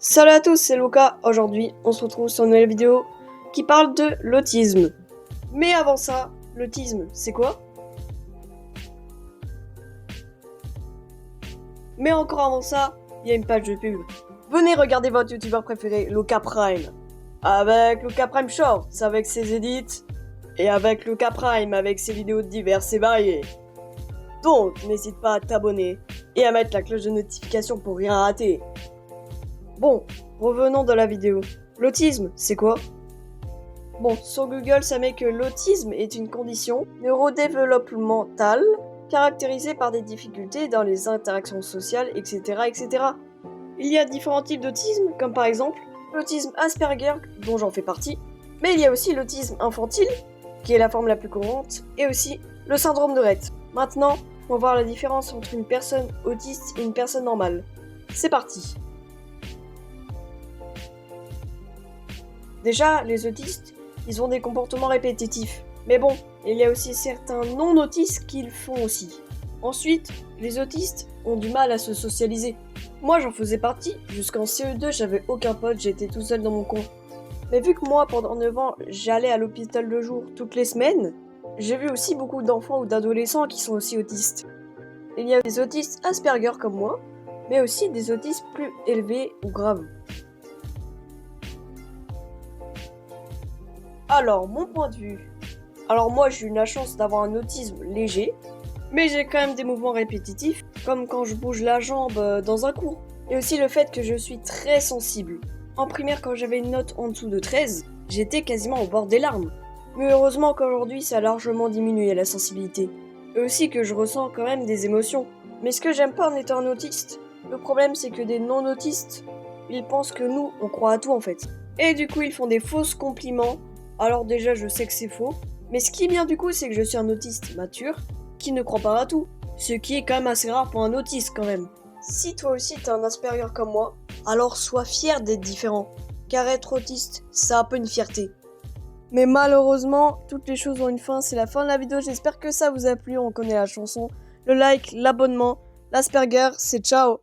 Salut à tous, c'est Luca. Aujourd'hui, on se retrouve sur une nouvelle vidéo qui parle de l'autisme. Mais avant ça, l'autisme, c'est quoi? Mais encore avant ça, il y a une page de pub. Venez regarder votre youtubeur préféré, Luca Prime. Avec Luca Prime Shorts, avec ses edits. Et avec Luca Prime, avec ses vidéos diverses et variées. Donc, n'hésite pas à t'abonner et à mettre la cloche de notification pour rien rater. Bon, revenons dans la vidéo. L'autisme, c'est quoi? Bon, sur Google, ça met que l'autisme est une condition neurodéveloppementale caractérisée par des difficultés dans les interactions sociales, etc., etc. Il y a différents types d'autisme, comme par exemple l'autisme Asperger, dont j'en fais partie, mais il y a aussi l'autisme infantile, qui est la forme la plus courante, et aussi le syndrome de Rett. Maintenant, on va voir la différence entre une personne autiste et une personne normale. C'est parti! Déjà, les autistes, ils ont des comportements répétitifs. Mais bon, il y a aussi certains non-autistes qui le font aussi. Ensuite, les autistes ont du mal à se socialiser. Moi, j'en faisais partie. Jusqu'en CE2, j'avais aucun pote, j'étais tout seul dans mon coin. Mais vu que moi, pendant 9 ans, j'allais à l'hôpital de jour toutes les semaines, j'ai vu aussi beaucoup d'enfants ou d'adolescents qui sont aussi autistes. Il y a des autistes Asperger comme moi, mais aussi des autistes plus élevés ou graves. Alors, mon point de vue. Alors moi, j'ai eu la chance d'avoir un autisme léger, mais j'ai quand même des mouvements répétitifs, comme quand je bouge la jambe dans un cours. Et aussi le fait que je suis très sensible. En primaire, quand j'avais une note en dessous de 13, j'étais quasiment au bord des larmes. Mais heureusement qu'aujourd'hui, ça a largement diminué la sensibilité. Et aussi que je ressens quand même des émotions. Mais ce que j'aime pas en étant un autiste, le problème c'est que des non-autistes, ils pensent que nous, on croit à tout en fait. Et du coup, ils font des fausses compliments. Alors déjà, je sais que c'est faux, mais ce qui est bien du coup, c'est que je suis un autiste mature qui ne croit pas à tout, ce qui est quand même assez rare pour un autiste quand même. Si toi aussi t'es un Asperger comme moi, alors sois fier d'être différent, car être autiste, c'est un peu une fierté. Mais malheureusement, toutes les choses ont une fin, c'est la fin de la vidéo, j'espère que ça vous a plu, on connaît la chanson, le like, l'abonnement, l'Asperger, c'est ciao!